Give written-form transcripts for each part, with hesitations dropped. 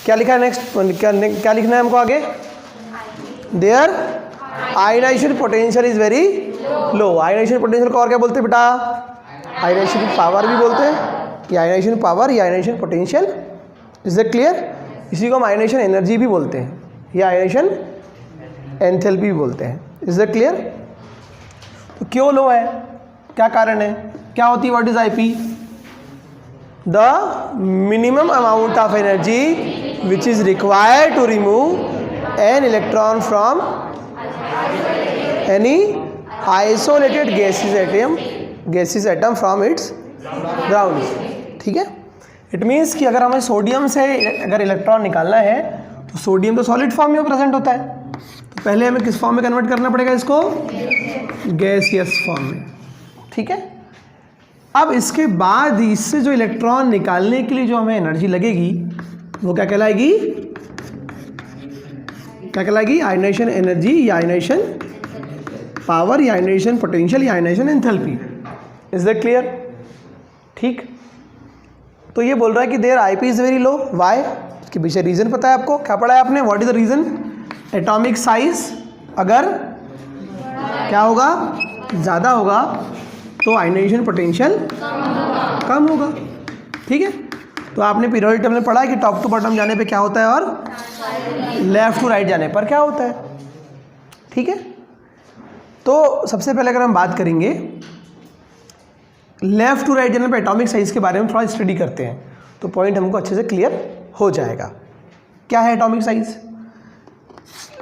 क्या लिखा है नेक्स्ट, क्या लिखना है हमको आगे? Their ionization potential is very low. Ionization potential को और क्या बोलते हैं बेटा? आयनाइजेशन पावर भी बोलते हैं, या आयनाइजेशन पावर या ionization potential. Is that clear? इसी को हम आयनाइजेशन एनर्जी भी बोलते हैं, या आयनाइजेशन एंथैल्पी भी बोलते हैं। Is that clear? तो क्यों लो है, क्या कारण है, क्या होती है? What is IP? The minimum amount of energy which is required to remove an electron from any isolated gases atom from its ground. ठीक है, इट मीन्स कि अगर हमें सोडियम से अगर इलेक्ट्रॉन निकालना है तो सोडियम तो सॉलिड फॉर्म में प्रेजेंट होता है, तो पहले हमें किस फॉर्म में कन्वर्ट करना पड़ेगा इसको? गैसियस फॉर्म में। ठीक है, अब इसके बाद इससे जो इलेक्ट्रॉन निकालने के लिए जो हमें एनर्जी लगेगी वो क्या कहलाएगी? क्या कहलाएगी? आयनाइजेशन एनर्जी या आयनाइजेशन पावर या आयनाइजेशन पोटेंशियल या ionization enthalpy. Is that clear? ठीक, तो ये बोल रहा है कि their IP is very low. Why? इसके पीछे रीजन पता है आपको? क्या पढ़ा है आपने? What is the reason? Atomic size अगर क्या होगा? ज़्यादा होगा तो आयनाइजेशन पोटेंशियल कम होगा। ठीक है, तो आपने पीरियोडिक टेबल में पढ़ा है कि टॉप टू बॉटम जाने पे क्या होता है और लेफ्ट टू राइट जाने पर क्या होता है। ठीक है, तो सबसे पहले अगर हम बात करेंगे लेफ्ट टू राइट जाने पर एटॉमिक साइज के बारे में थोड़ा स्टडी करते हैं तो पॉइंट हमको अच्छे से क्लियर हो जाएगा। क्या है atomic size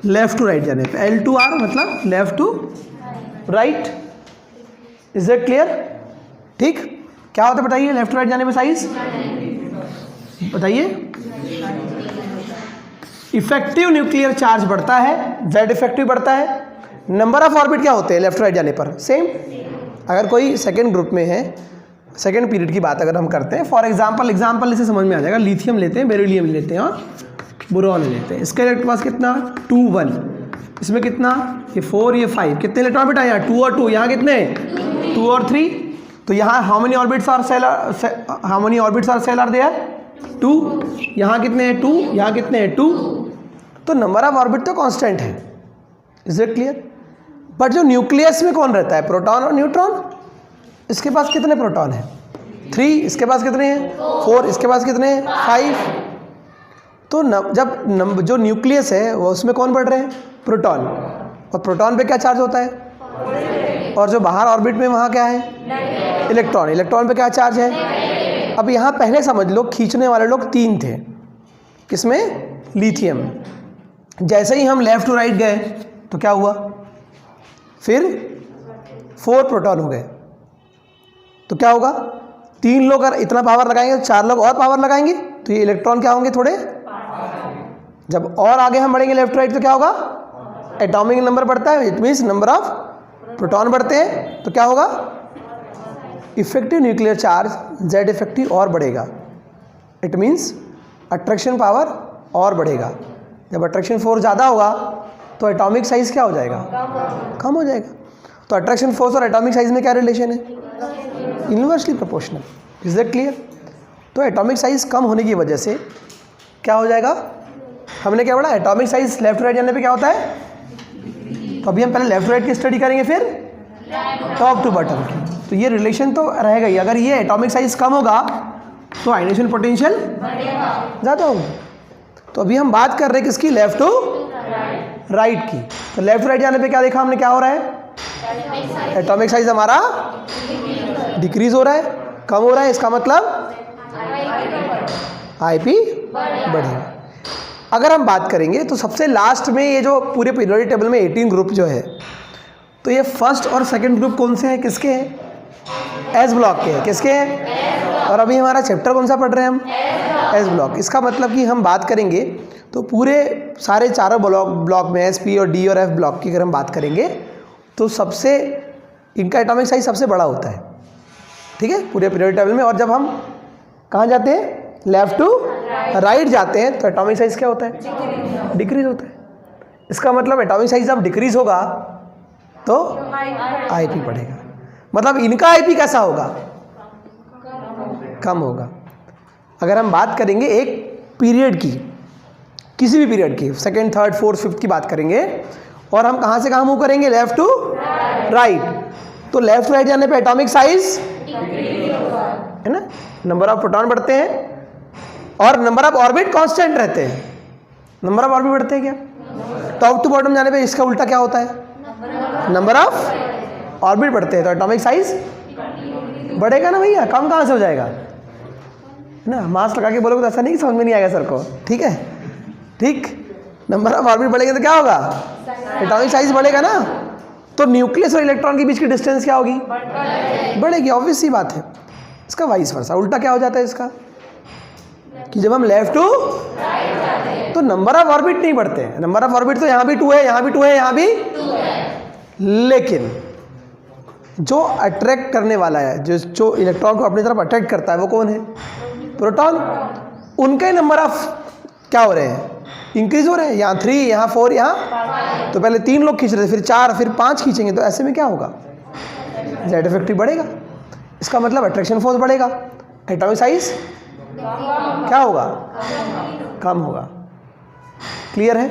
left to right जाने पे? L2R मतलब left to right. Is that clear? ठीक, क्या होता है बताइए लेफ्ट टू राइट जाने में साइज? बताइए। इफेक्टिव न्यूक्लियर चार्ज बढ़ता है, Z इफेक्टिव बढ़ता है। नंबर ऑफ ऑर्बिट क्या होते हैं लेफ्ट टू राइट जाने पर? सेम। अगर कोई सेकेंड ग्रुप में है, सेकेंड पीरियड की बात अगर हम करते हैं, फॉर एग्जाम्पल इसे समझ में आ जाएगा, लिथियम लेते हैं, बेरिलियम लेते हैं और बोरॉन लेते हैं। इसका इलेक्ट्रॉन पास कितना? 2 1। इसमें कितना? ये 4 ये 5। कितने इलेक्ट्रॉन बेटा? यहाँ 2 और 2। यहाँ कितने? 2 और 3। तो यहाँ how many orbits are shell are there? 2। यहाँ कितने हैं? 2। यहाँ कितने हैं? 2। तो नंबर ऑफ ऑर्बिट तो कांस्टेंट है। Is it clear? बट जो न्यूक्लियस में कौन रहता है? प्रोटॉन और न्यूट्रॉन। इसके पास कितने प्रोटॉन हैं? 3। इसके पास कितने हैं? 4। इसके पास कितने हैं? 5। तो जो न्यूक्लियस है वो उसमें कौन बढ़ रहे हैं? प्रोटॉन। और प्रोटॉन पे क्या चार्ज होता है? और जो बाहर ऑर्बिट में वहाँ क्या है? इलेक्ट्रॉन। इलेक्ट्रॉन पे क्या चार्ज है? अब यहाँ पहले समझ लो खींचने वाले लोग 3 थे। किसमें? लिथियम। जैसे ही हम लेफ्ट टू राइट गए तो क्या हुआ? फिर 4 प्रोटॉन हो गए। तो क्या होगा? 3 लोग अगर इतना पावर लगाएंगे तो 4 लोग और पावर लगाएंगे, तो ये इलेक्ट्रॉन क्या होंगे? थोड़े। जब और आगे हम बढ़ेंगे लेफ्ट राइट तो क्या होगा? एटॉमिक नंबर बढ़ता है, it means number of proton बढ़ते हैं, तो क्या होगा? Effective nuclear charge Z effective और बढ़ेगा। इट मीन्स अट्रैक्शन पावर और बढ़ेगा। जब अट्रैक्शन फोर्स ज़्यादा होगा तो एटॉमिक साइज क्या हो जाएगा? कम हो जाएगा। तो अट्रैक्शन फोर्स और एटॉमिक साइज में क्या रिलेशन है? Inversely proportional. Is that clear? तो एटॉमिक साइज कम होने की वजह से क्या हो जाएगा? हमने क्या पढ़ा? एटॉमिक साइज लेफ्ट राइट जाने पे क्या होता है? तो अभी हम पहले लेफ्ट राइट की स्टडी करेंगे, फिर टॉप टू बॉटम की। तो ये रिलेशन तो रहेगा ही। अगर ये एटॉमिक साइज कम होगा तो आयनाइजेशन पोटेंशियल ज़्यादा होगा। तो अभी हम बात कर रहे हैं किसकी? लेफ्ट टू राइट की। तो लेफ्ट राइट जाने पे क्या देखा हमने? क्या हो रहा है? एटॉमिक साइज हमारा डिक्रीज हो रहा है, कम हो रहा है। इसका मतलब आईपी बढ़ेगा। अगर हम बात करेंगे तो सबसे लास्ट में ये जो पूरे पीरियोडिक टेबल में 18 ग्रुप जो है, तो ये फर्स्ट और सेकंड ग्रुप कौन से हैं? किसके हैं? एस ब्लॉक के हैं। किसके हैं? और अभी हमारा चैप्टर कौन सा पढ़ रहे हैं हम? S block. इसका मतलब कि हम बात करेंगे तो पूरे सारे चारों ब्लॉक में एस, पी और डी और एफ ब्लॉक की अगर हम बात करेंगे तो सबसे इनका एटॉमिक साइज सबसे बड़ा होता है। ठीक है, पूरे पीरियोडिक टेबल में। और जब हम कहाँ जाते हैं? लेफ्ट टू राइट जाते हैं तो एटॉमिक साइज क्या होता है? डिक्रीज होता है। इसका मतलब एटॉमिक साइज जब डिक्रीज होगा तो आईपी बढ़ेगा। मतलब इनका आईपी कैसा होगा? कम होगा। अगर हम बात करेंगे एक पीरियड की, किसी भी पीरियड की, सेकेंड, थर्ड, फोर्थ, फिफ्थ की बात करेंगे, और हम कहाँ से कहाँ मूव करेंगे, लेफ्ट टू राइट। तो लेफ्ट टू राइट जाने पे एटॉमिक साइज है ना, नंबर ऑफ प्रोटॉन बढ़ते हैं और नंबर ऑफ ऑर्बिट कांस्टेंट रहते हैं। नंबर ऑफ ऑर्बिट बढ़ते हैं क्या, टॉप टू बॉटम जाने पे इसका उल्टा क्या होता है, नंबर ऑफ ऑर्बिट बढ़ते हैं, तो एटॉमिक साइज बढ़ेगा ना भैया, कम कहाँ से हो जाएगा ना। मास्क लगा के बोलोगे तो ऐसा नहीं कि समझ में नहीं आएगा सर को, ठीक है, ठीक। नंबर ऑफ ऑर्बिट बढ़ेगा तो क्या होगा, एटॉमिक साइज बढ़ेगा ना। तो न्यूक्लियस और इलेक्ट्रॉन के बीच की डिस्टेंस क्या होगी, बढ़ेगी, ऑब्वियस सी बात है। इसका वाइस वर्सा उल्टा क्या हो जाता है इसका, कि जब हम लेफ्ट टू तो नंबर ऑफ ऑर्बिट नहीं बढ़ते हैं। नंबर ऑफ ऑर्बिट तो यहाँ भी 2 है, यहाँ भी 2 है, यहाँ भी 2 है, लेकिन जो अट्रैक्ट करने वाला है, जो इलेक्ट्रॉन को अपनी तरफ अट्रैक्ट करता है, वो कौन है, प्रोटॉन। उनके नंबर ऑफ क्या हो रहे हैं, इंक्रीज हो रहे हैं, यहाँ 3, यहाँ 4, यहाँ, तो पहले 3 लोग खींच रहे थे, फिर 4, फिर 5 खींचेंगे, तो ऐसे में क्या होगा, जेड इफेक्टिव बढ़ेगा। इसका मतलब अट्रैक्शन फोर्स बढ़ेगा, एटॉमिक साइज क्या होगा, कम होगा। क्लियर है।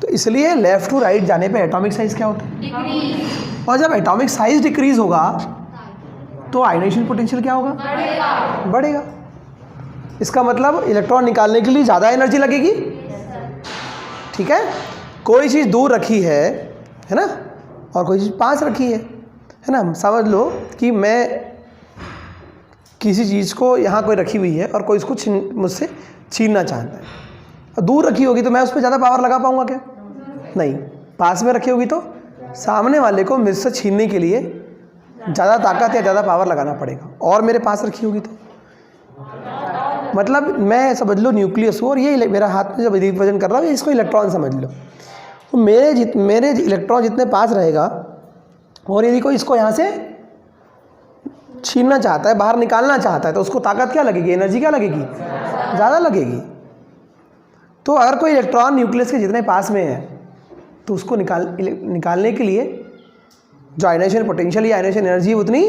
तो इसलिए लेफ्ट टू राइट जाने पे एटॉमिक साइज क्या होता है, और जब एटॉमिक साइज डिक्रीज होगा तो आयनाइजेशन पोटेंशियल क्या होगा, बढ़ेगा। इसका मतलब इलेक्ट्रॉन निकालने के लिए ज़्यादा एनर्जी लगेगी, ठीक है। कोई चीज़ दूर रखी है ना, और कोई चीज़ पास रखी है ना। समझ लो कि मैं किसी चीज़ को यहाँ कोई रखी हुई है और कोई इसको मुझसे छीनना चाहता है, और दूर रखी होगी तो मैं उस पर ज़्यादा पावर लगा पाऊँगा क्या, नहीं। पास में रखी होगी तो सामने वाले को मुझसे छीनने के लिए ज़्यादा ताकत या ज़्यादा पावर लगाना पड़ेगा, और मेरे पास रखी होगी तो, मतलब मैं समझ लो न्यूक्लियस हो, और ये मेरा हाथ में जब रिप्रेजेंट कर रहा हूँ, इसको इलेक्ट्रॉन समझ लो। तो मेरे इलेक्ट्रॉन जितने पास रहेगा, और यदि कोई इसको यहाँ से छीनना चाहता है, बाहर निकालना चाहता है, तो उसको ताकत क्या लगेगी, एनर्जी क्या लगेगी, ज़्यादा लगेगी। तो अगर कोई इलेक्ट्रॉन न्यूक्लियस के जितने पास में है, तो उसको निकालने के लिए जो आयनाइजेशन पोटेंशियल या आयनाइजेशन एनर्जी उतनी,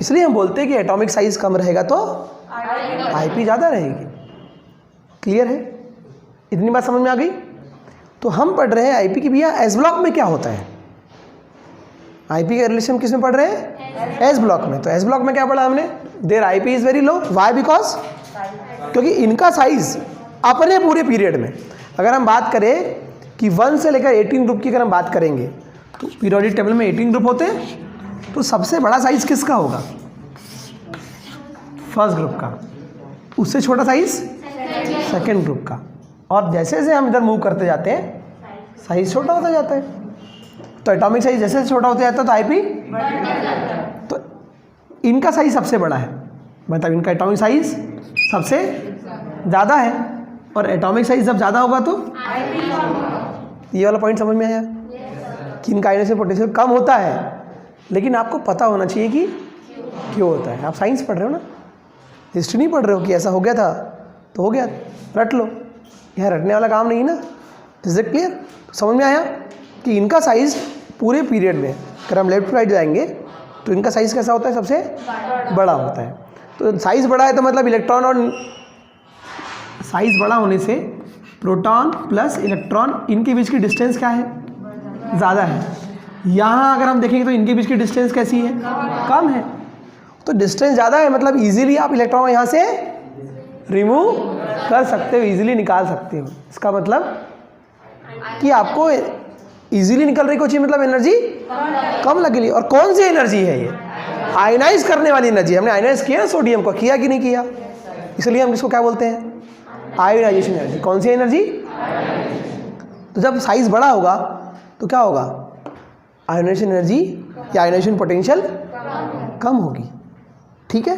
इसलिए हम बोलते हैं कि एटॉमिक साइज कम रहेगा तो आईपी ज़्यादा रहेगी। क्लियर है, इतनी बात समझ में आ गई। तो हम पढ़ रहे हैं आईपी की भैया एस ब्लॉक में क्या होता है। आईपी का रिलेशन किस में पढ़ रहे हैं, एस ब्लॉक में। तो एस ब्लॉक में क्या पढ़ा हमने, their IP is very low, why, because क्योंकि इनका साइज अपने पूरे पीरियड में, अगर हम बात करें कि 1 से लेकर 18 ग्रुप की अगर हम बात करेंगे, तो पीरियोडिक टेबल में 18 ग्रुप होते हैं, तो सबसे बड़ा साइज किसका होगा, फर्स्ट ग्रुप का। उससे छोटा साइज सेकेंड ग्रुप का, और जैसे जैसे हम इधर मूव करते जाते हैं साइज छोटा होता जाता है। तो एटॉमिक साइज जैसे जैसे छोटा होता जाता है तो आईपी, तो इनका साइज सबसे बड़ा है, मतलब इनका एटॉमिक साइज सबसे ज़्यादा है, और एटॉमिक साइज जब ज़्यादा होगा तो ये वाला पॉइंट समझ में आया कि इनका आयनाइजेशन पोटेंशियल कम होता है। लेकिन आपको पता होना चाहिए कि क्यों होता है। आप साइंस पढ़ रहे हो ना, हिस्ट्री नहीं पढ़ रहे हो कि ऐसा हो गया था तो हो गया, रट लो। यह रटने वाला काम नहीं है ना। इज इट क्लियर, समझ में आया कि इनका साइज पूरे पीरियड में, अगर हम लेफ्ट टू राइट जाएंगे तो इनका साइज कैसा होता है, सबसे बड़ा होता है। तो साइज बड़ा है तो मतलब इलेक्ट्रॉन, और साइज बड़ा होने से प्रोटॉन प्लस इलेक्ट्रॉन इनके बीच की डिस्टेंस क्या है, ज़्यादा है। यहाँ अगर हम देखेंगे तो इनके बीच की डिस्टेंस कैसी है, कम है। तो डिस्टेंस ज़्यादा है, मतलब इजीली आप इलेक्ट्रॉन यहाँ से रिमूव कर सकते हो, इजीली निकाल सकते हो। इसका मतलब कि आपको इजीली निकल रही कोई चीज़, मतलब एनर्जी कम लगेगी। और कौन सी एनर्जी है ये, आयनाइज करने वाली एनर्जी। हमने आयनाइज किया ना सोडियम को, किया कि नहीं किया, इसलिए हम इसको क्या बोलते हैं, आयोनाइजेशन एनर्जी। कौन सी एनर्जी, तो जब साइज बड़ा होगा तो क्या होगा, आयोनाइजेशन एनर्जी या आयोनाइजेशन पोटेंशियल कम होगी। ठीक है,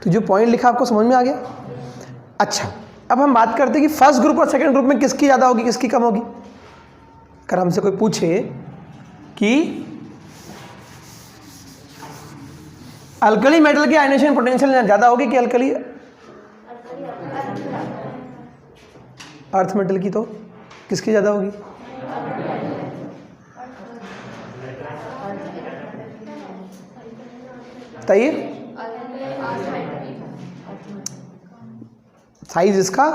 तो जो पॉइंट लिखा आपको समझ में आ गया। अच्छा, अब हम बात करते हैं कि फर्स्ट ग्रुप और सेकंड ग्रुप में किसकी ज़्यादा होगी, किसकी कम होगी। अगर हमसे कोई पूछे कि अल्कली मेटल की आयनाइजेशन पोटेंशियल ज़्यादा होगी कि अल्कली अर्थ मेटल की, तो किसकी ज़्यादा होगी, बताइए। साइज इसका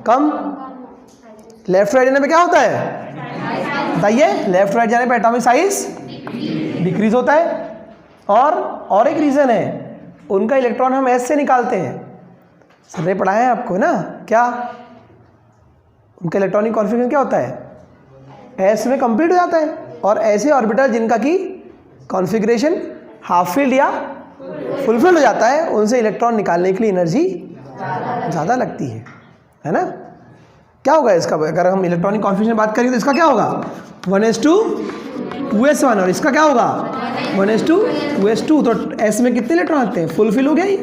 कम लेफ्ट राइट जाने पे क्या होता है, बताइए, लेफ्ट राइट जाने पे एटॉमिक साइज डिक्रीज होता है। और एक रीज़न है, उनका इलेक्ट्रॉन हम एस से निकालते हैं, सर ने पढ़ाया है आपको ना, क्या उनका इलेक्ट्रॉनिक कॉन्फ़िगरेशन क्या होता है, एस में कंप्लीट हो जाता है। और ऐसे ऑर्बिटल जिनका की कॉन्फ़िगरेशन हाफ फील्ड या फुल फील्ड हो जाता है, उनसे इलेक्ट्रॉन निकालने के लिए एनर्जी ज़्यादा लगती है ना। क्या होगा इसका, अगर हम इलेक्ट्रॉनिक कॉन्फ़िगरेशन बात करेंगे तो इसका क्या होगा 1s2 और इसका क्या होगा 1s2 तो एस में कितने इलेक्ट्रॉन आते हैं, फुल फिल हो गया, ही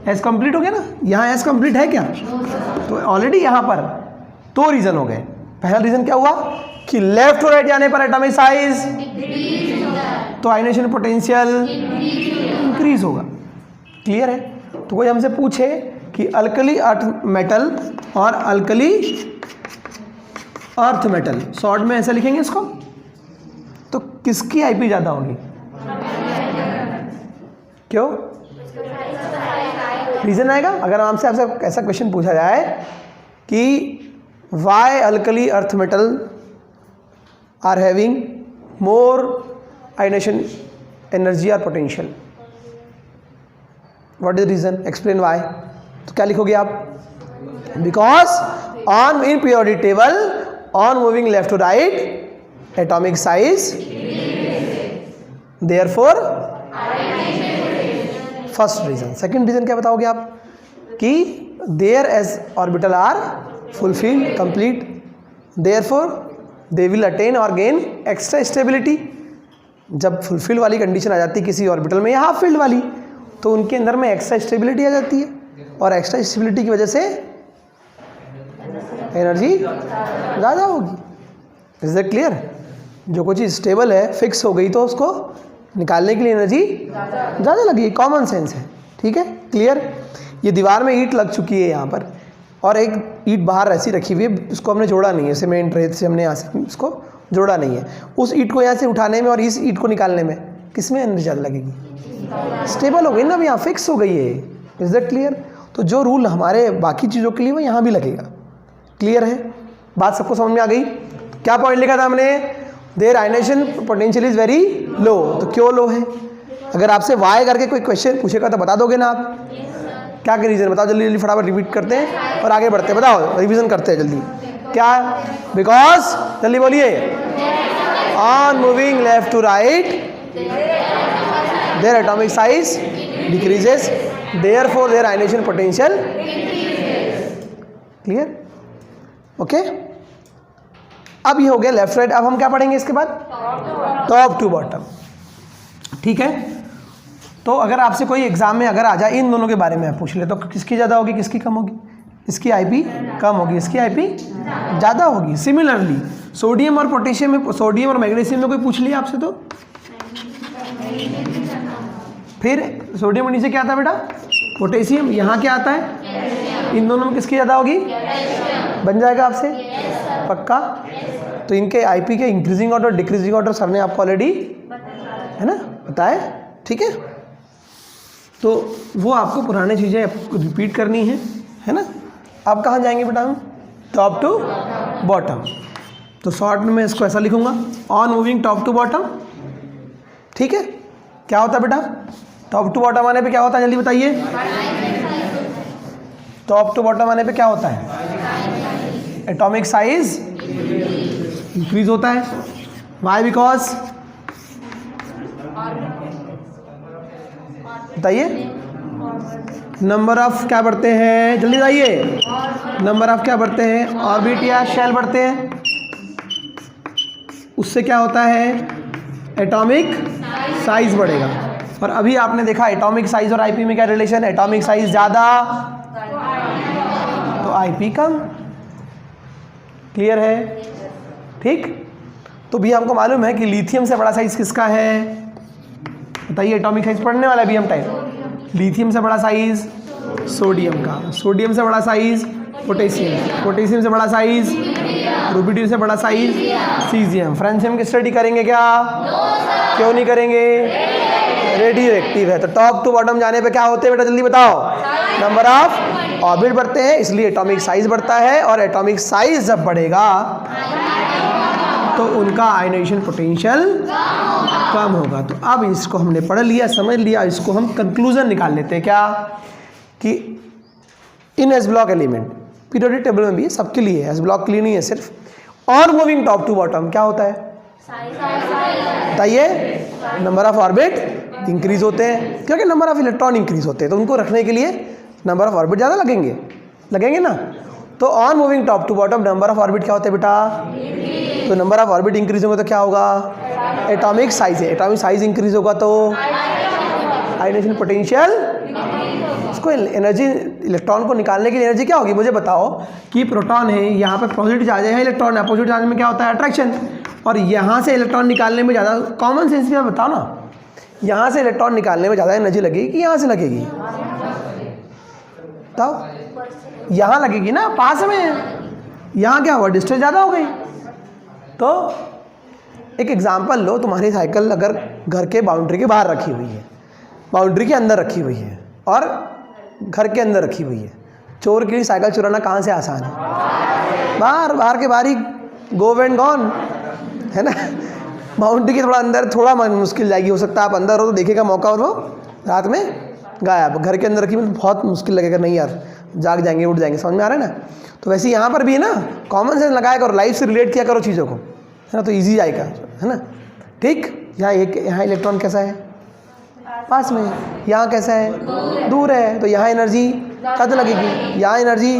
एस कंप्लीट हो गया ना। यहाँ एस कंप्लीट है क्या, तो ऑलरेडी यहाँ पर दो रीज़न हो गए। पहला रीज़न क्या हुआ कि लेफ्ट टू राइट जाने पर एटॉमिक साइज तो आयनेशन पोटेंशियल इंक्रीज होगा। क्लियर है। तो कोई हमसे पूछे कि अल्कली अर्थ मेटल और अल्कली अर्थ मेटल, शॉर्ट में ऐसा लिखेंगे इसको, तो किसकी आईपी ज़्यादा होगी, क्यों, रीज़न आएगा। अगर हमसे आपसे ऐसा क्वेश्चन पूछा जाए कि why alkali earth metal are having more ionisation energy और potential, what is reason, explain why, तो क्या लिखोगे आप, because on in periodic table on moving left to right atomic size, therefore first reason. Second reason क्या बताओगे आप कि their s orbital are fulfilled complete, therefore they will attain और gain extra stability. जब फुलफिल वाली condition आ जाती है किसी ऑर्बिटल में या हाफ फील्ड वाली, तो उनके अंदर में एक्स्ट्रा स्टेबिलिटी आ जाती है, और एक्स्ट्रा स्टेबिलिटी की वजह से एनर्जी ज़्यादा होगी। Is that clear. जो कोई चीज़ स्टेबल है, फिक्स हो गई, तो उसको निकालने के लिए एनर्जी ज़्यादा लगेगी, कॉमन सेंस है। ठीक है, क्लियर। ये दीवार में ईंट लग चुकी है यहाँ पर, और एक ईंट बाहर ऐसी रखी हुई है, उसको हमने जोड़ा नहीं है, सीमेंट रेत से हमने यहाँ से इसको जोड़ा नहीं है। उस ईंट को यहाँ से उठाने में और इस ईंट को निकालने में किस में एनर्जी ज़्यादा लगेगी, स्टेबल हो गई ना, अब यहाँ फिक्स हो गई है। Is that clear. तो जो रूल हमारे बाकी चीज़ों के लिए वो यहाँ भी लगेगा। क्लियर है, बात सबको समझ में आ गई। क्या पॉइंट लिखा था हमने, their ionization potential is very low, तो क्यों लो है। अगर आपसे वाई करके कोई क्वेश्चन पूछेगा तो बता दोगे ना आप, क्या क्या रीज़न बताओ, जल्दी जल्दी फटाफट रिपीट करते हैं और आगे बढ़ते हैं, बताओ, रिवीजन करते हैं जल्दी। क्या, बिकॉज, जल्दी बोलिए, on moving left to right their atomic size decreases, therefore their ionization potential. Clear, okay. अब ये हो गया लेफ्ट राइट। अब हम क्या पढ़ेंगे इसके बाद, टॉप टू बॉटम। ठीक है। तो अगर आपसे कोई एग्जाम में अगर आ जाए इन दोनों के बारे में पूछ ले, तो किसकी ज़्यादा होगी, किसकी कम होगी, इसकी आईपी कम होगी, इसकी आईपी ज़्यादा होगी। सिमिलरली सोडियम और पोटेशियम में, सोडियम और मैग्नीशियम में कोई पूछ लिया आपसे, तो फिर सोडियम नीचे क्या आता है बेटा, पोटेशियम, यहाँ क्या आता है, इन दोनों में किसकी ज़्यादा होगी, बन जाएगा आपसे पक्का। तो इनके आईपी के increasing order decreasing order sir ने आपको ऑलरेडी है ना बताया। ठीक है, तो वो आपको पुरानी चीज़ें रिपीट करनी है ना। अब कहाँ जाएंगे बेटा हम, टॉप टू बॉटम। तो शॉर्ट में मैं इसको ऐसा लिखूंगा, on moving top to bottom. ठीक है, क्या होता है बेटा, टॉप टू बॉटम आने पे क्या होता है, जल्दी बताइए। टॉप टू बॉटम आने पे क्या होता है, एटॉमिक साइज इंक्रीज होता है। वाई, बिकॉज, बताइए, नंबर ऑफ क्या बढ़ते हैं, जल्दी बताइए, नंबर ऑफ क्या बढ़ते हैं, ऑर्बिट या शेल बढ़ते हैं। उससे क्या होता है, एटॉमिक साइज बढ़ेगा। और अभी आपने देखा एटॉमिक साइज और आईपी में क्या रिलेशन, एटॉमिक साइज ज़्यादा तो आईपी कम। क्लियर है, ठीक। तो भी हमको मालूम है कि लिथियम से बड़ा साइज किसका है, बताइए, एटॉमिक साइज पढ़ने वाला है अभी हम टाइम। लिथियम से बड़ा साइज सोडियम का, सोडियम से बड़ा साइज पोटेशियम, पोटेशियम से बड़ा साइज रुबिडियम से बड़ा साइज सीजियम। फ्रेंशियम की स्टडी करेंगे क्या, क्यों नहीं करेंगे, रेडियो एक्टिव है। तो टॉप टू बॉटम जाने पे क्या होते हैं बेटा, जल्दी बताओ, नंबर ऑफ ऑर्बिट बढ़ते हैं इसलिए एटॉमिक साइज बढ़ता है, और एटॉमिक साइज जब बढ़ेगा तो उनका आयनाइजेशन पोटेंशियल कम होगा। तो अब इसको हमने पढ़ लिया, समझ लिया, इसको हम कंक्लूजन निकाल लेते हैं क्या, कि इन S block element periodic table में भी सबके लिए, एस ब्लॉक के लिए नहीं है सिर्फ, और मूविंग टॉप टू बॉटम क्या होता है बताइए, नंबर ऑफ ऑर्बिट इंक्रीज होते हैं, क्योंकि नंबर ऑफ इलेक्ट्रॉन इंक्रीज होते हैं, तो उनको रखने के लिए नंबर ऑफ ऑर्बिट ज़्यादा लगेंगे ना। तो on moving top to bottom number of orbit क्या होते हैं बेटा, तो नंबर ऑफ ऑर्बिट इंक्रीज होंगे तो क्या होगा, एटॉमिक साइज है, एटॉमिक साइज इंक्रीज होगा तो आयनाइजेशन पोटेंशियल, उसको एनर्जी, इलेक्ट्रॉन को निकालने की एनर्जी क्या होगी, मुझे बताओ कि प्रोटॉन है, यहाँ पे पॉजिटिव चार्ज है, इलेक्ट्रॉन है, अपोजिट चार्ज में क्या होता है अट्रैक्शन, और यहाँ से इलेक्ट्रॉन निकालने में ज़्यादा, कॉमन सेंस में बताओ ना, यहाँ से इलेक्ट्रॉन निकालने में ज़्यादा एनर्जी लगेगी कि यहाँ से लगेगी, बताओ, यहाँ लगेगी ना, पास में, यहाँ क्या हुआ, डिस्टेंस ज़्यादा हो गई। तो एक एग्जांपल लो, तुम्हारी साइकिल अगर घर के बाउंड्री के बाहर रखी हुई है, बाउंड्री के अंदर रखी हुई है, और घर के अंदर रखी हुई है, चोर के लिए साइकिल चुराना कहाँ से आसान है, बाहर के बाहर ही, गो एंड गॉन है ना। बाउंड्री के थोड़ा अंदर थोड़ा मुश्किल जाएगी, हो सकता है आप अंदर हो तो देखेगा मौका और वो रात में गायब, घर के अंदर रखी में तो बहुत मुश्किल लगेगा, नहीं यार जाग जाएंगे उठ जाएंगे, समझ में आ रहा है ना। तो वैसे यहाँ पर भी है ना, कॉमन सेंस लगाया करो, लाइफ से रिलेट किया करो चीज़ों को, है ना, तो ईजी जाएगा, है ना। ठीक, यहाँ इलेक्ट्रॉन कैसा है, पास में, यहाँ कैसा है, दूर है, तो यहाँ एनर्जी ज़्यादा लगेगी, यहाँ एनर्जी,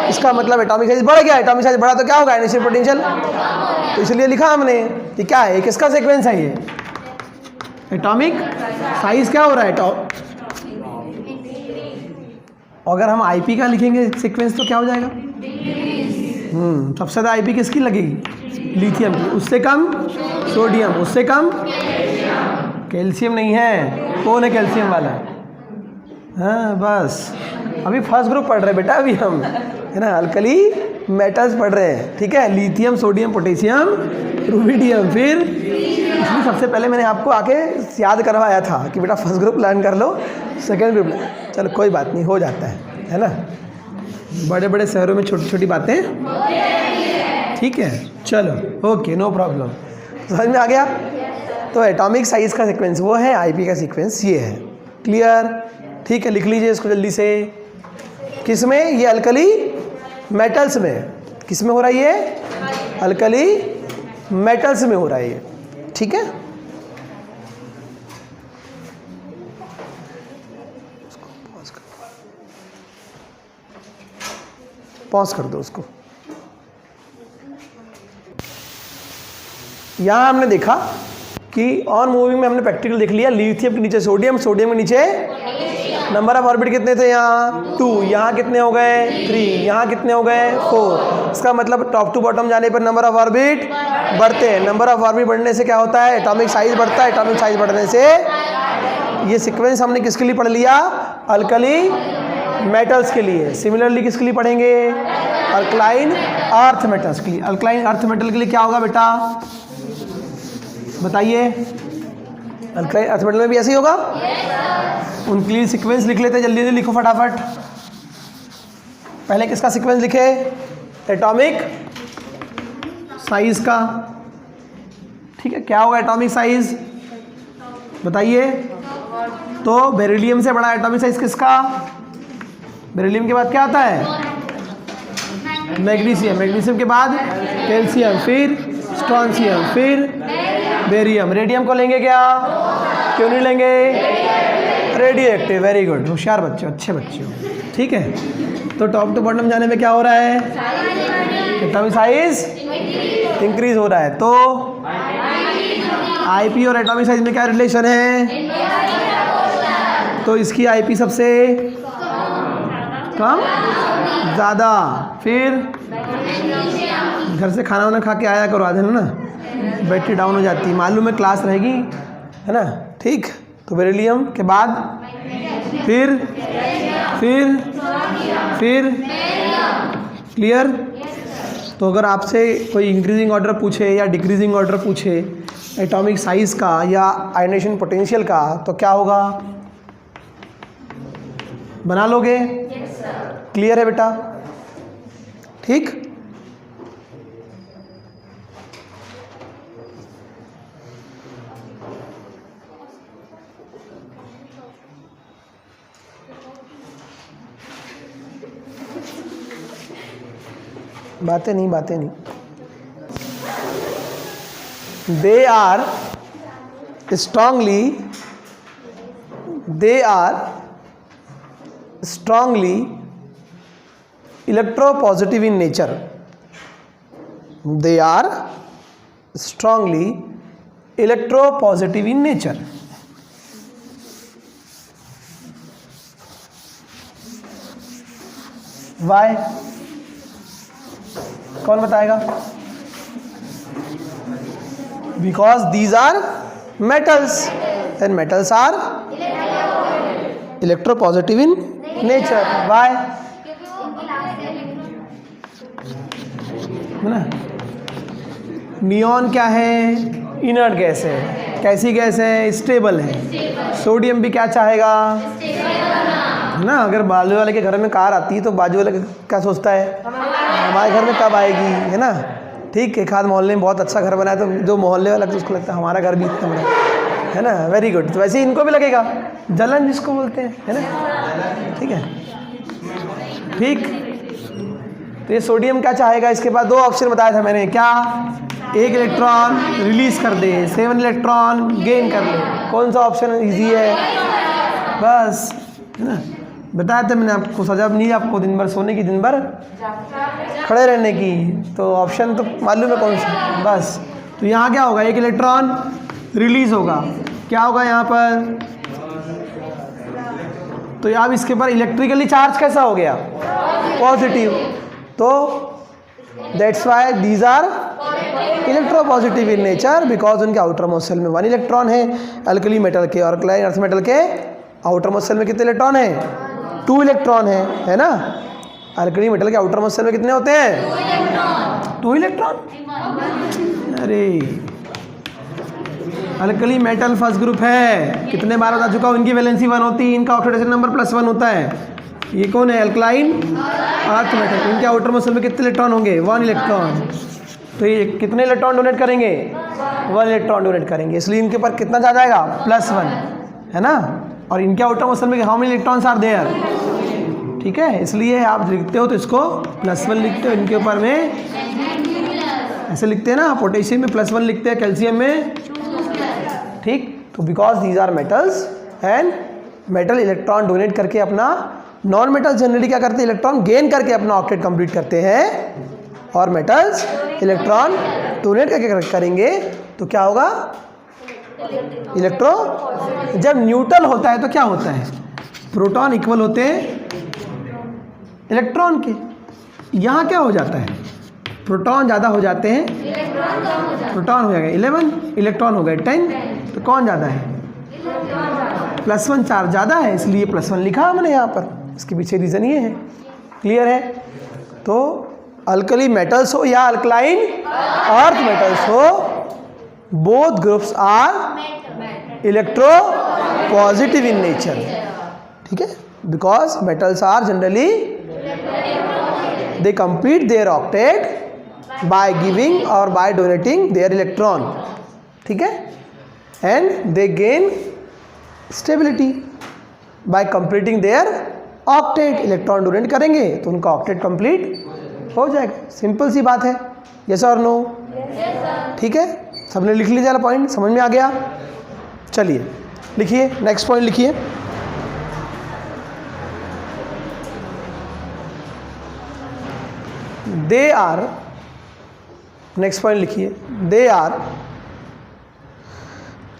इसका मतलब एटॉमिक साइज बढ़ गया, एटॉमिक साइज बढ़ा तो क्या होगा, आयनाइजेशन पोटेंशियल, तो इसलिए लिखा हमने कि क्या है, किसका सीक्वेंस है ये, एटॉमिक साइज क्या हो रहा है, अगर हम आईपी का लिखेंगे सीक्वेंस तो क्या हो जाएगा, सबसे ज़्यादा आईपी किसकी लगेगी, लिथियम की, उससे कम सोडियम, उससे कम कैल्शियम नहीं है, कौन है कैल्शियम वाला, हाँ बस, अभी फर्स्ट ग्रुप पढ़ रहे हैं बेटा, अभी हम, है ना, अल्कली मेटल्स पढ़ रहे हैं, ठीक है, लिथियम, सोडियम, पोटेशियम, रुबिडियम, फिर इसलिए सबसे पहले मैंने आपको आके याद करवाया था कि बेटा फर्स्ट ग्रुप लर्न कर लो, सेकेंड ग्रुप, चलो कोई बात नहीं, हो जाता है ना, बड़े बड़े शहरों में छोटी छोटी बातें, ठीक है, चलो ओके, नो प्रॉब्लम, समझ में आ गया। तो एटॉमिक साइज का सीक्वेंस वो है, आईपी का सीक्वेंस ये है, क्लियर, ठीक है, लिख लीजिए इसको जल्दी से। किस में, ये अल्कली मेटल्स में, किस में हो रहा है ये, अल्कली मेटल्स में हो रहा है ये, ठीक है। पॉज कर दो उसको। यहाँ हमने देखा कि ऑन मूविंग में हमने प्रैक्टिकल देख लिया, लिथियम के नीचे सोडियम, सोडियम के नीचे नंबर ऑफ ऑर्बिट कितने थे, यहाँ 2, यहाँ कितने हो गए 3, यहाँ कितने हो गए 4। इसका मतलब टॉप टू बॉटम जाने पर नंबर ऑफ ऑर्बिट बढ़ते हैं, नंबर ऑफ ऑर्बिट बढ़ने से क्या होता है, एटॉमिक साइज बढ़ता है, एटॉमिक साइज बढ़ने से, ये सीक्वेंस हमने किसके लिए पढ़ लिया, अल्कली मेटल्स के लिए। सिमिलरली किसके लिए पढ़ेंगे, अल्कलाइन अर्थ मेटल्स के लिए। अल्कलाइन अर्थ मेटल के लिए क्या होगा बेटा बताइए, अल्कलाइन अर्थ मेटल में भी ऐसे ही होगा, उनके लिए सीक्वेंस लिख लेते, जल्दी जल्दी लिखो फटाफट। पहले किसका सीक्वेंस लिखे, एटॉमिक साइज का, ठीक है। क्या होगा एटॉमिक साइज बताइए, तो बेरिलियम से बड़ा एटॉमिक साइज किसका, बेरिलियम के बाद क्या आता है मैग्नीशियम, मैग्नीशियम के बाद कैल्शियम, फिर स्ट्रॉन्शियम, फिर बेरियम। रेडियम को लेंगे क्या, क्यों नहीं लेंगे, रेडियो एक्टिव, वेरी गुड, होशियार बच्चे, अच्छे बच्चे हो, ठीक है। तो टॉप टू बॉटम जाने में क्या हो रहा है, एटॉमिक साइज इंक्रीज हो रहा है। तो आईपी और एटॉमिक साइज में क्या रिलेशन है, तो इसकी आईपी सबसे कम ज़्यादा, फिर घर से खाना वाना खा के आया करो, आधे ना बैटरी डाउन हो जाती है, मालूम है क्लास रहेगी, है ना, ठीक। तो बेरिलियम के बाद फिर क्लियर। तो अगर आपसे कोई इंक्रीजिंग ऑर्डर पूछे या डिक्रीजिंग ऑर्डर पूछे एटॉमिक साइज का या आयनाइजेशन पोटेंशियल का, तो क्या होगा, बना लोगे क्लियर है बेटा? ठीक, बातें नहीं। They are strongly electropositive in nature. They are strongly electropositive in nature. Why? कौन बताएगा? Because these are metals, and metals are electropositive in nature. Why? है ना? नियॉन क्या है? इनर्ट गैस है। कैसी गैस है? स्टेबल है। सोडियम भी क्या चाहेगा? है ना? अगर बाजू वाले के घर में कार आती है तो बाजू वाले क्या सोचता है? हमारे घर में कब आएगी, है ना? ठीक है, एक आध मोहल्ले में बहुत अच्छा घर बनाया तो जो मोहल्ले वाला तो उसको लगता है हमारा घर भी इतना बड़ा है ना। Very good. तो वैसे ही इनको भी लगेगा, जलन जिसको बोलते हैं, है ना? ठीक है, ठीक। तो ये सोडियम क्या चाहेगा? इसके बाद दो ऑप्शन बताया था मैंने, क्या? एक इलेक्ट्रॉन रिलीज कर दे, 7 इलेक्ट्रॉन गेन कर ले। कौन सा ऑप्शन इजी है? बस, है ना? बताया था मैंने आपको, सजा नहीं आपको दिन भर सोने की, दिन भर खड़े रहने की। तो ऑप्शन तो मालूम है कौन सा? बस। तो यहाँ क्या होगा? एक इलेक्ट्रॉन रिलीज होगा। क्या होगा यहाँ पर? तो अब इसके ऊपर इलेक्ट्रिकली चार्ज कैसा हो गया? पॉजिटिव। तो that's why these are electropositive in nature, because उनके आउटर मोस्ट सेल में 1 इलेक्ट्रॉन है। अल्कली मेटल के और अल्कलाइन अर्थ मेटल के आउटर मोस्ट सेल में कितने इलेक्ट्रॉन है? 2 इलेक्ट्रॉन है ना? अल्कली मेटल के आउटर मोस्ट सेल में कितने होते हैं? 2 इलेक्ट्रॉन। अरे अल्कली मेटल फर्स्ट ग्रुप है, कितने बार बता चुका हूँ, इनकी वैलेंसी 1 होती है, इनका ऑक्सीडेशन नंबर +1 होता है। ये कौन है? Alkaline earth metal. इनके आउटर मोस्ट सेल में कितने इलेक्ट्रॉन होंगे? 1 इलेक्ट्रॉन। तो ये कितने इलेक्ट्रॉन डोनेट करेंगे? 1 इलेक्ट्रॉन डोनेट करेंगे, इसलिए इनके ऊपर कितना जा जाएगा? +1, है ना? और इनके आउटर मोस्ट सेल में how many electrons are there? ठीक है, इसलिए आप लिखते हो तो इसको +1 लिखते हो, इनके ऊपर में ऐसे लिखते हैं ना। पोटेशियम में +1 लिखते हैं, कैल्शियम में, ठीक। तो because these are metals and metal electron donate करके अपना, नॉन मेटल जनरली क्या करते हैं? इलेक्ट्रॉन गेन करके अपना ऑक्टेट कंप्लीट करते हैं, और मेटल्स इलेक्ट्रॉन डोनेट करके करेंगे तो क्या होगा? जब न्यूट्रल होता है तो क्या होता है? प्रोटॉन इक्वल होते हैं इलेक्ट्रॉन के। यहाँ क्या हो जाता है? प्रोटॉन ज़्यादा हो जाते हैं, प्रोटॉन हो जाएगा 11, इलेक्ट्रॉन हो गए 10। तो कौन ज़्यादा है? +1 चार्ज ज़्यादा है, इसलिए +1 लिखा हमने यहाँ पर। इसके पीछे रीज़न ये है। क्लियर है? तो अल्कली मेटल्स हो या अल्कलाइन अर्थ मेटल्स हो, both groups are electropositive in nature. ठीक है, because metals are generally they complete their octet by giving or by donating their electron. ठीक है, and they gain stability by completing their octet. Electron donate करेंगे तो उनका octet complete हो जाएगा। Simple सी बात है, यस और नो? ठीक है, सबने लिख लीजिए पॉइंट, समझ में आ गया? चलिए लिखिए, नेक्स्ट पॉइंट लिखिए। दे आर, नेक्स्ट पॉइंट लिखिए, they are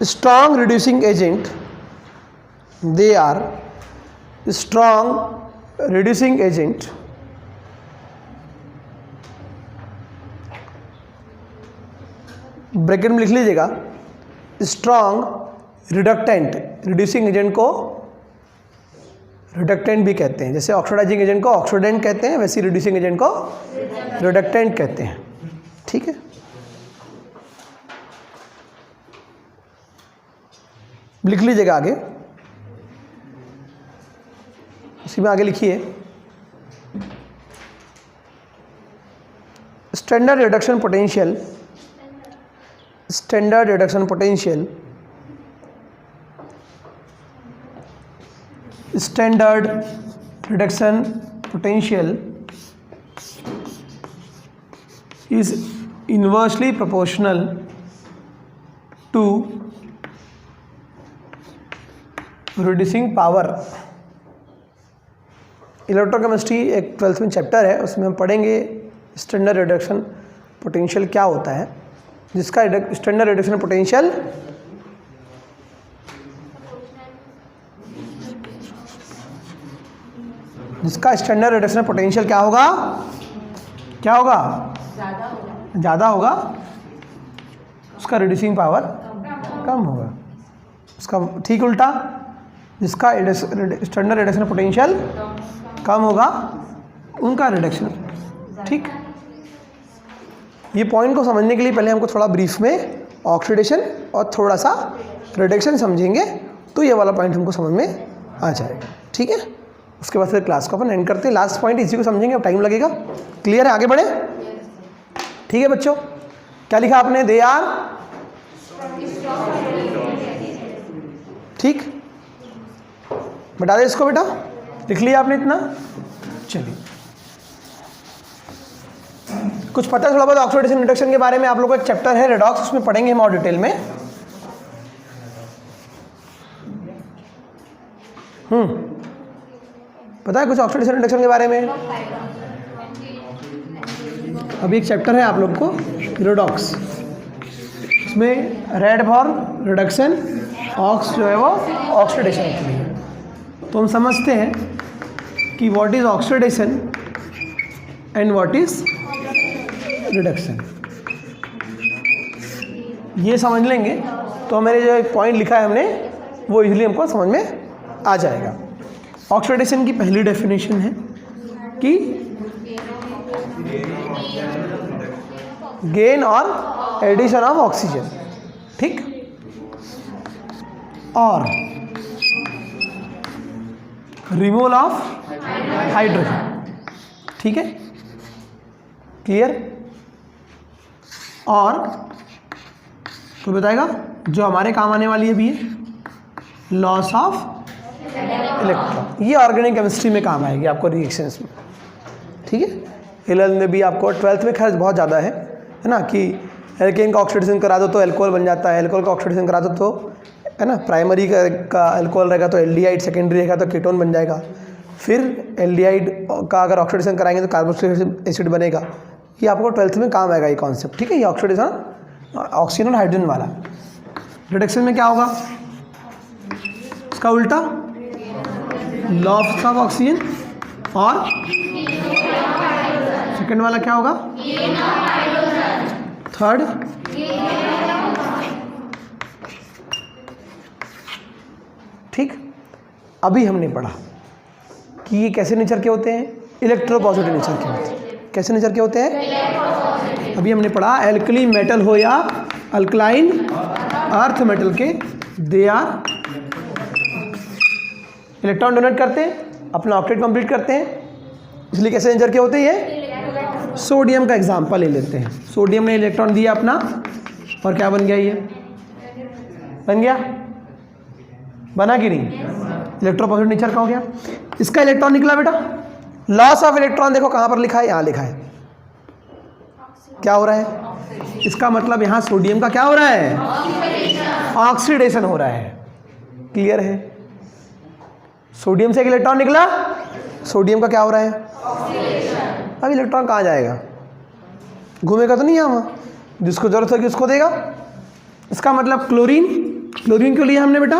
strong reducing agent, they are strong reducing agent bracket में लिख लीजिएगा, स्ट्रॉन्ग रिडक्टेंट। रिड्यूसिंग एजेंट को रिडक्टेंट भी कहते हैं, जैसे ऑक्सीडाइजिंग एजेंट को ऑक्सीडेंट कहते हैं, वैसे रिड्यूसिंग एजेंट को रिडक्टेंट कहते हैं। ठीक है, लिख लीजिएगा आगे, उसी में आगे लिखिए, standard reduction potential, standard reduction potential, standard reduction potential is inversely proportional to reducing power। Electrochemistry एक 12th में चैप्टर है, उसमें हम पढ़ेंगे स्टैंडर्ड रिडक्शन पोटेंशियल क्या होता है, जिसका स्टैंडर्ड रिडक्शन पोटेंशियल क्या होगा, क्या होगा, ज़्यादा होगा, उसका रिड्यूसिंग पावर कम होगा। उसका ठीक उल्टा, जिसका स्टैंडर्ड रिडक्शन पोटेंशियल कम होगा उनका रिडक्शन, ठीक। ये पॉइंट को समझने के लिए पहले हमको थोड़ा ब्रीफ में ऑक्सीडेशन और थोड़ा सा रिडक्शन समझेंगे, तो ये वाला पॉइंट हमको समझ में आ जाएगा, ठीक है। उसके बाद फिर क्लास को अपन एंड करते हैं। लास्ट पॉइंट इसी को समझेंगे, अब टाइम लगेगा। क्लियर है, आगे बढ़े, ठीक है बच्चों। क्या लिखा आपने, दे आर, ठीक, बता दे इसको बेटा, लिख लिया आपने इतना। चलिए, कुछ पता है थोड़ा बहुत ऑक्सीडेशन रिडक्शन के बारे में? आप लोगों का एक चैप्टर है रेडॉक्स, उसमें पढ़ेंगे हम और डिटेल में। पता है कुछ ऑक्सीडेशन रिडक्शन के बारे में? अभी एक चैप्टर है आप लोग को रेडॉक्स, इसमें रेड फॉर रिडक्शन, ऑक्स जो है वो ऑक्सीडेशन के लिए। तो हम समझते हैं कि what is oxidation and what is reduction, ये समझ लेंगे तो मेरे जो एक पॉइंट लिखा है हमने वो इजीली हमको समझ में आ जाएगा। ऑक्सीडेशन की पहली डेफिनेशन है कि गेन और एडिशन ऑफ ऑक्सीजन, ठीक, और रिमूवल ऑफ हाइड्रोजन, ठीक है, क्लियर। और तो बताएगा जो हमारे काम आने वाली है भी है लॉस ऑफ इलेक्ट्रॉन, ये ऑर्गेनिक केमिस्ट्री में काम आएगी आपको रिएक्शंस में, ठीक है। एल में भी आपको 12th में खर्च बहुत ज़्यादा है ना, कि एल्केन का ऑक्सीडेशन करा दो तो एल्कोहल बन जाता है, एल्कोहल का ऑक्सीडेशन करा दो तो, है ना, प्राइमरी का एल्कोहल रहेगा तो एल्डिहाइड, सेकेंडरी रहेगा तो कीटोन बन जाएगा, फिर एल्डिहाइड का अगर ऑक्सीडेशन कराएंगे तो कार्बोक्सिलिक एसिड बनेगा। ये आपको 12th में काम आएगा ये कॉन्सेप्ट, ठीक है। ये ऑक्सीडेशन ऑक्सीजन और हाइड्रोजन वाला। रिडक्शन में क्या होगा, इसका उल्टा, लॉस ऑफ ऑक्सीजन, और सेकेंड वाला क्या होगा, थर्ड ठीक। अभी हमने पढ़ा कि ये कैसे नेचर के होते हैं, इलेक्ट्रोपॉजिटिव नेचर के होते हैं। कैसे नेचर के होते हैं, अभी हमने पढ़ा एल्कली मेटल हो या अल्कलाइन अर्थ मेटल के, दे आर इलेक्ट्रॉन डोनेट करते हैं, अपना ऑक्टेट कंप्लीट करते हैं, इसलिए कैसे नेचर के होते हैं ये। सोडियम का एग्जांपल ले लेते हैं, सोडियम ने इलेक्ट्रॉन दिया अपना और क्या बन गया, ये बन गया, बना कि नहीं, इलेक्ट्रोपॉजिटिव नेचर का हो गया। इसका इलेक्ट्रॉन निकला बेटा, लॉस ऑफ इलेक्ट्रॉन देखो कहाँ पर लिखा है, यहाँ लिखा है, क्या हो रहा है, इसका मतलब यहाँ सोडियम का क्या हो रहा है, ऑक्सीडेशन हो रहा है। क्लियर है, सोडियम से एक इलेक्ट्रॉन निकला, सोडियम का क्या हो रहा है, अब इलेक्ट्रॉन कहाँ जाएगा, घूमेगा तो नहीं यहाँ, जिसको जरूरत होगी उसको देगा। इसका मतलब क्लोरीन, क्लोरीन क्यों लिया हमने बेटा,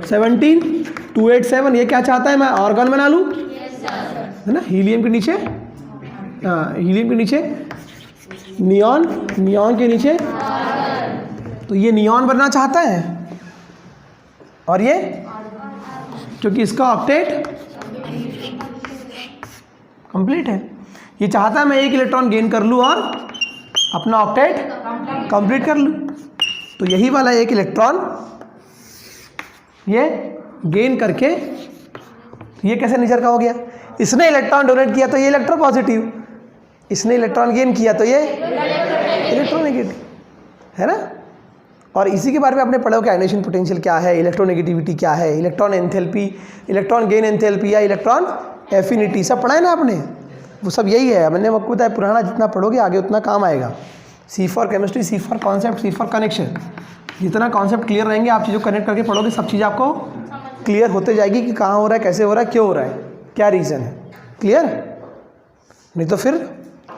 17287, ये क्या चाहता है, मैं ऑर्गन बना लूँ, है ना, हीलियम के नीचे, हीलियम के नीचे नियॉन, नियॉन के नीचे, तो ये नियॉन बनना चाहता है, और ये क्योंकि इसका ऑक्टेट कंप्लीट है, ये चाहता है मैं एक इलेक्ट्रॉन गेन कर लूँ और अपना ऑक्टेट कंप्लीट कर लूँ। तो यही वाला एक इलेक्ट्रॉन ये गेन करके, ये कैसे नेचर का हो गया, इसने इलेक्ट्रॉन डोनेट किया तो ये इलेक्ट्रोपॉजिटिव, इसने इलेक्ट्रॉन गेन किया तो ये इलेक्ट्रोनेगेटिव है ना। और इसी के बारे में आपने पढ़ा हो कि आयनाइजेशन पोटेंशियल क्या है, इलेक्ट्रोनेगेटिविटी क्या है, electron enthalpy, electron gain enthalpy या इलेक्ट्रॉन एफिनिटी, सब पढ़ा है ना आपने। वो सब यही है, मैंने आपको बताया पुराना जितना पढ़ोगे आगे उतना काम आएगा। C for chemistry, C for concept, C for connection, जितना कॉन्सेप्ट क्लियर रहेंगे आप चीज़ों को कनेक्ट करके पढ़ोगे सब चीज़ आपको क्लियर होते जाएगी कि कहाँ हो रहा है, कैसे हो रहा है, क्यों हो रहा है, क्या रीज़न है। क्लियर? नहीं तो फिर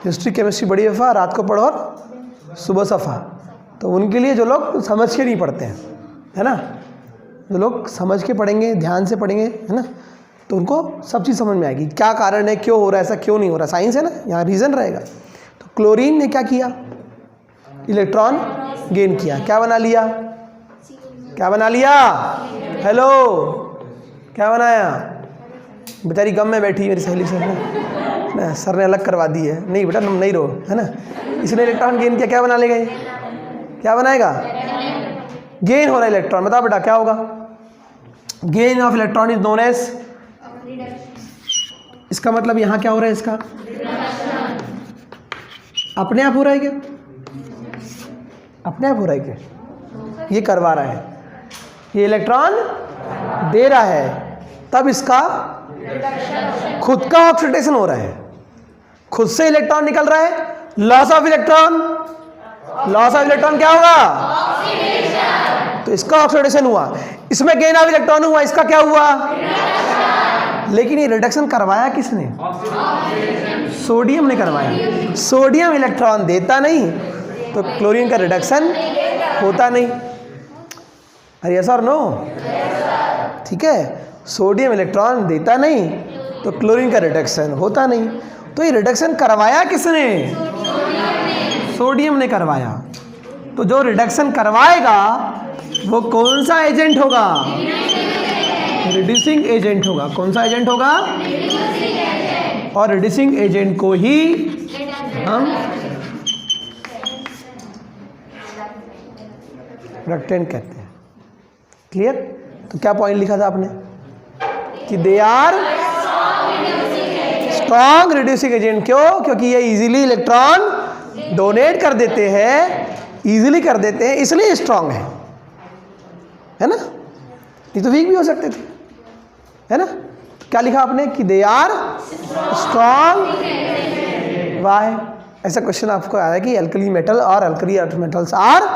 हिस्ट्री केमिस्ट्री बड़ी वफा, रात को पढ़ो और सुबह सफ़ा। तो उनके लिए जो लोग समझ के नहीं पढ़ते हैं, है ना, जो लोग समझ के पढ़ेंगे, ध्यान से पढ़ेंगे, है ना, तो उनको सब चीज़ समझ में आएगी क्या कारण है, क्यों हो रहा है, ऐसा क्यों नहीं हो रहा। साइंस है ना, यहाँ रीज़न रहेगा। तो क्लोरीन ने क्या किया, इलेक्ट्रॉन गेन किया, क्या बना लिया, क्या बना लिया, हेलो, क्या बनाया, बेचारी गम में बैठी मेरी सहेली से ना, सर ने अलग करवा दी है, नहीं बेटा तुम नहीं रो, है ना। इसने इलेक्ट्रॉन गेन किया, क्या बना लेगा ये, क्या बनाएगा, गेन हो रहा है इलेक्ट्रॉन। बताओ बेटा क्या होगा, gain of electron is known as, इसका मतलब यहाँ क्या हो रहा है, इसका अपने आप हो रहा है क्या, अपने आप हो रहा है क्या, ये करवा रहा है, ये इलेक्ट्रॉन दे रहा है, तब इसका खुद का ऑक्सीडेशन हो रहा है, खुद से इलेक्ट्रॉन निकल रहा है, loss of electron, loss of electron क्या होगा, ऑक्सीडेशन। तो इसका ऑक्सीडेशन हुआ, इसमें गेन ऑफ इलेक्ट्रॉन हुआ, इसका क्या हुआ, लेकिन ये रिडक्शन करवाया किसने, सोडियम ने करवाया। सोडियम इलेक्ट्रॉन देता नहीं तो क्लोरीन का रिडक्शन होता नहीं। अरे यस और नो, ठीक है, सोडियम इलेक्ट्रॉन देता नहीं तो क्लोरीन का रिडक्शन होता नहीं। तो ये रिडक्शन करवाया किसने, सोडियम ने करवाया। तो जो रिडक्शन करवाएगा वो कौन सा एजेंट होगा, रिड्यूसिंग एजेंट होगा। कौन सा एजेंट होगा, और रिड्यूसिंग एजेंट को ही हम रिडक्टेंट कहते हैं। क्लियर? तो क्या पॉइंट लिखा था आपने कि they are strong reducing agent. क्यों? क्योंकि ये इजीली इलेक्ट्रॉन डोनेट कर देते हैं, इजीली कर देते हैं, इसलिए स्ट्रॉन्ग है ना। ये तो वीक भी हो सकते थे, है ना। क्या लिखा आपने कि दे आर स्ट्रॉन्ग। वाई? ऐसा क्वेश्चन आपको आया कि अल्कली मेटल और alkali earth metals are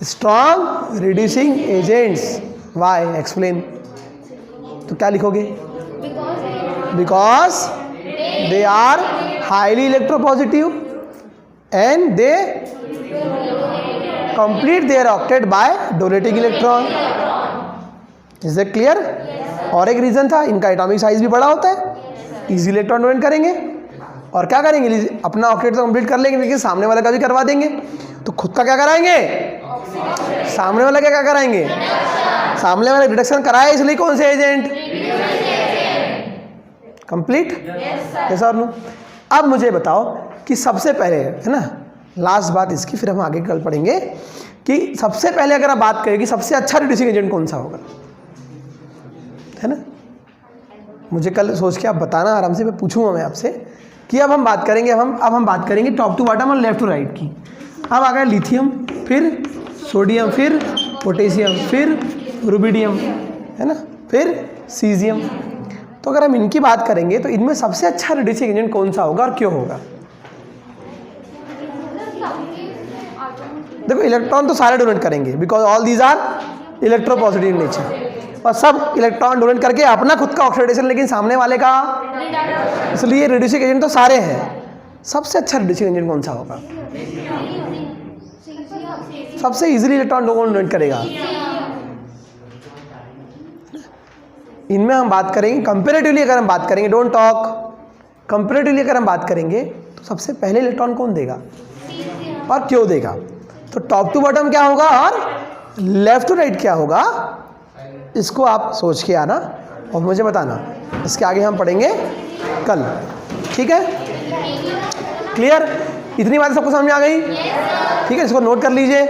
strong reducing agents. Why? Explain. तो क्या लिखोगे, because they are highly electropositive and they complete their octet by donating electron. Is that clear? और एक रीजन था, इनका एटॉमिक साइज भी बड़ा होता है, इजी इलेक्ट्रॉन डोनेट करेंगे और क्या करेंगे, अपना ऑक्टेट तो कंप्लीट कर लेंगे लेकिन सामने वाला का भी करवा देंगे। तो खुद का क्या कराएंगे, सामने वाला क्या कराएंगे, सामने वाला रिडक्शन कराए, इसलिए कौन से एजेंट, कंप्लीट। यस और नो? अब मुझे बताओ कि सबसे पहले, है ना, लास्ट बात इसकी, फिर हम आगे कल पढ़ेंगे कि सबसे पहले अगर आप बात करें कि सबसे अच्छा रिड्यूसिंग एजेंट कौन सा होगा, है ना। मुझे कल सोच के आप बताना आराम से, मैं पूछूंगा मैं आपसे कि अब हम बात करेंगे, अब हम बात करेंगे टॉप टू बॉटम और लेफ्ट टू राइट की। अब आ गया लिथियम, फिर सोडियम, फिर पोटेशियम, फिर रुबिडियम, है ना, फिर सीजियम। तो अगर हम इनकी बात करेंगे तो इनमें सबसे अच्छा रिड्यूसिंग एजेंट कौन सा होगा और क्यों होगा। देखो इलेक्ट्रॉन तो सारे डोनेट करेंगे because all these are electropositive nature, और सब इलेक्ट्रॉन डोनेट करके अपना खुद का ऑक्सीडेशन, लेकिन सामने वाले का, इसलिए रिड्यूसिंग एजेंट तो सारे हैं। सबसे अच्छा रिड्यूसिंग एजेंट कौन सा होगा, सबसे इजीली इलेक्ट्रॉन डोनेट करेगा। इनमें हम बात करेंगे कंपैरेटिवली, अगर हम बात करेंगे, डोंट टॉक, कंपैरेटिवली अगर हम बात करेंगे तो सबसे पहले इलेक्ट्रॉन कौन देगा और क्यों देगा। तो टॉप टू बॉटम क्या होगा और लेफ्ट टू राइट क्या होगा, इसको आप सोच के आना और मुझे बताना। इसके आगे हम पढ़ेंगे कल, ठीक है। क्लियर? इतनी बात सबको समझ में आ गई? ठीक है, इसको नोट कर लीजिए।